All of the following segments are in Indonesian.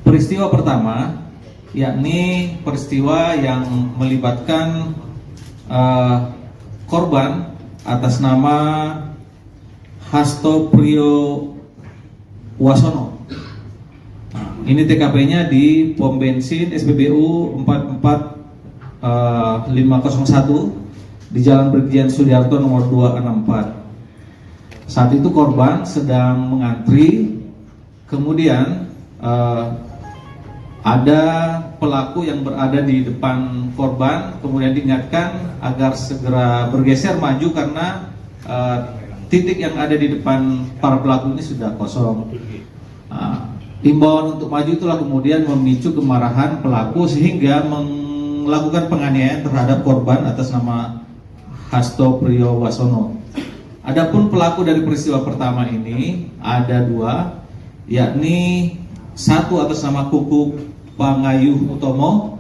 Peristiwa pertama yakni peristiwa yang melibatkan korban atas nama Hasto Priyo Wasono. Ini TKP-nya di pom bensin SPBU 44501 di Jalan Brigjen Sudiarto nomor 264. Saat itu korban sedang mengantri, kemudian ada pelaku yang berada di depan korban, kemudian diingatkan agar segera bergeser maju karena titik yang ada di depan para pelaku ini sudah kosong. Himbauan untuk maju itulah kemudian memicu kemarahan pelaku sehingga melakukan penganiayaan terhadap korban atas nama Hasto Priyo Wasono. Adapun pelaku dari peristiwa pertama ini ada dua, yakni satu atas nama Kuku Pangayuh Utomo,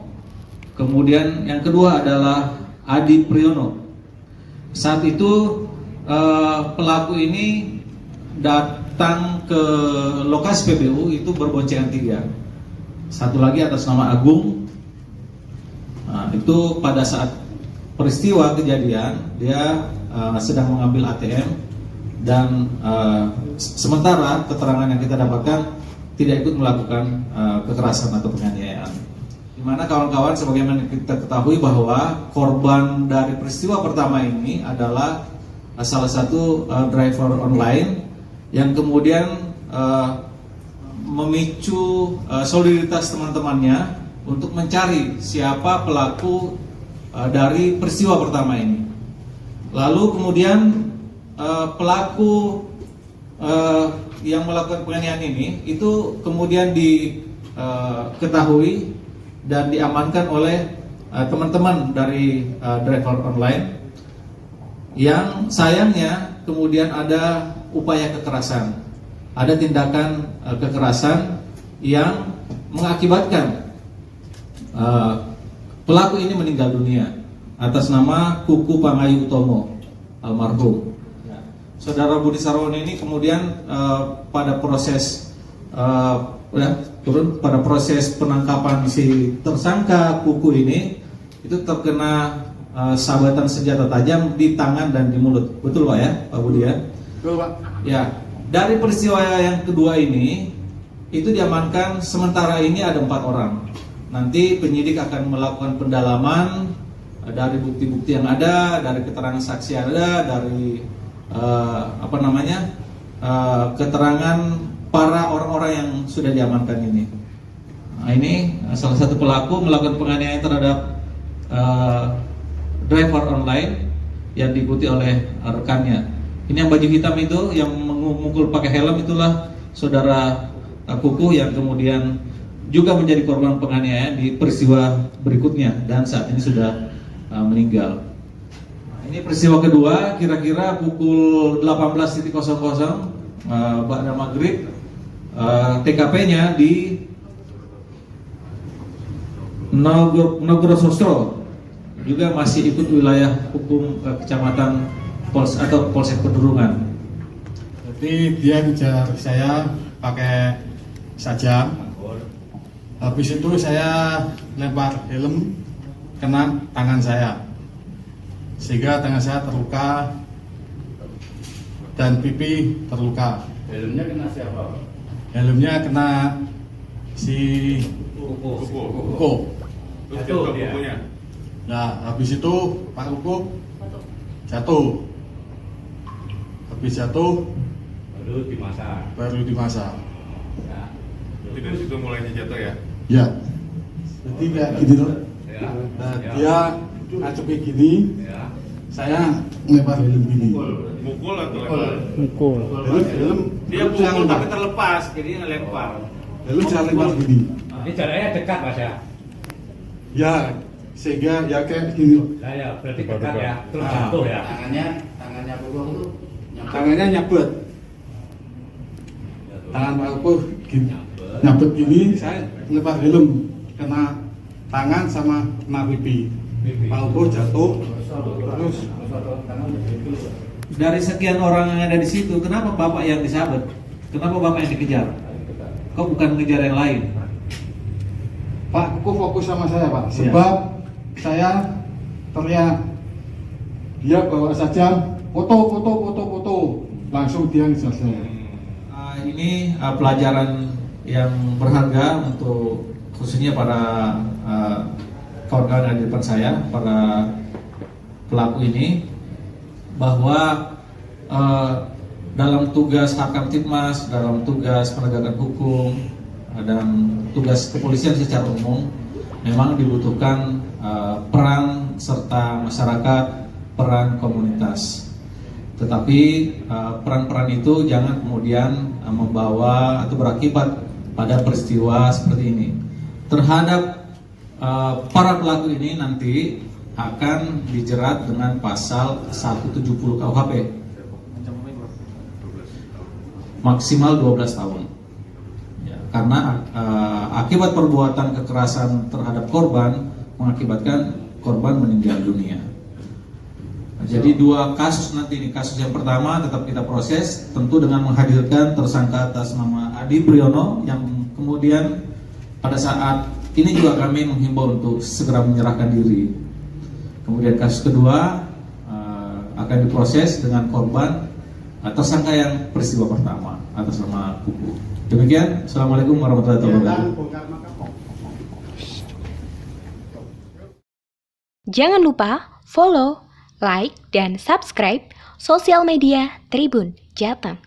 kemudian yang kedua adalah Adi Priyono. Saat itu pelaku ini datang ke lokasi PBU itu berboncengan 3. Satu lagi atas nama Agung. Itu pada saat peristiwa kejadian dia sedang mengambil ATM dan sementara keterangan yang kita dapatkan tidak ikut melakukan kekerasan atau penganiayaan. Di mana kawan-kawan sebagaimana kita ketahui bahwa korban dari peristiwa pertama ini adalah salah satu driver online yang kemudian memicu solidaritas teman-temannya untuk mencari siapa pelaku dari peristiwa pertama ini. Lalu kemudian pelaku yang melakukan penganiayaan ini itu kemudian diketahui dan diamankan oleh teman-teman dari driver online, yang sayangnya kemudian ada upaya kekerasan, ada tindakan kekerasan yang mengakibatkan pelaku ini meninggal dunia atas nama Kuku Pangayuh Utomo almarhum. Saudara Budi Sarwono ini kemudian pada proses penangkapan si tersangka Kuku ini itu terkena sabatan senjata tajam di tangan dan di mulut. Betul Pak ya, Pak Budi ya? Betul Pak. Ya, dari peristiwa yang kedua ini itu diamankan sementara ini ada 4 orang. Nanti penyidik akan melakukan pendalaman dari bukti-bukti yang ada, dari keterangan saksi yang ada, dari keterangan para orang-orang yang sudah diamankan ini. Nah, ini salah satu pelaku melakukan penganiayaan terhadap driver online yang diikuti oleh rekannya. Ini yang baju hitam itu yang memukul pakai helm itulah saudara Kuku yang kemudian juga menjadi korban penganiayaan di peristiwa berikutnya dan saat ini sudah meninggal. Ini peristiwa kedua kira-kira pukul 18.00 pada maghrib. TKP-nya di Nogrosostro, juga masih ikut wilayah hukum kecamatan Polsek Pedurungan. Jadi dia ngejar saya pakai sajam. Habis itu saya lempar helm kena tangan saya, sehingga tangan saya terluka dan pipi terluka. Helmnya kena siapa? Helmnya kena si Kuku. Jatuh dia. Nah, habis itu Pak Kuku jatuh. Habis jatuh baru dimasak. Ya. Jadi dari situ mulainya jatuh ya? Ya. Jadi kayak gini loh. Ya. Nah, Ya. dia ngacepin gini, Ya. saya ngelempar helm gini. Mukul atau Mukul. lempar? Helm Dia mukul tapi terlepas, jadi ngelempar. helm saya lempar gini. Ini jaraknya dekat Mas ya? Ya, sehingga ya kayak gini. Nah ya, berarti dekat ya, terus jatuh ya. Tangannya Kuku itu Tangannya nyabet. Tangan Pak Kuku gini. Nyabet gini, saya ngelempar helm kena tangan sama kena pipi. Pak Kuku jatuh, terus Dari sekian orang yang ada di situ, kenapa Bapak yang disabet? Kenapa Bapak yang dikejar? kok bukan mengejar yang lain? Pak, Kuku fokus sama saya Pak, sebab saya teriak, dia bawa saja foto, langsung dia selesai. Ini pelajaran yang berharga untuk khususnya para kawan-kawan yang di depan saya, para pelaku ini, bahwa dalam tugas Harkamtibmas, dalam tugas penegakan hukum, dan tugas kepolisian secara umum memang dibutuhkan peran serta masyarakat, peran komunitas. Tetapi peran-peran itu jangan kemudian membawa atau berakibat pada peristiwa seperti ini. Terhadap para pelaku ini nanti akan dijerat dengan pasal 170 KUHP, maksimal 12 tahun. Ya, karena akibat perbuatan kekerasan terhadap korban mengakibatkan korban meninggal dunia. Jadi dua kasus nanti ini, kasus yang pertama tetap kita proses tentu dengan menghadirkan tersangka atas nama Adi Priyono yang kemudian pada saat ini juga kami menghimbau untuk segera menyerahkan diri. Kemudian kasus kedua akan diproses dengan korban tersangka yang peristiwa pertama atas nama Kuku. Demikian, Assalamualaikum warahmatullahi wabarakatuh. Jangan lupa follow, like, dan subscribe sosial media Tribun Jateng.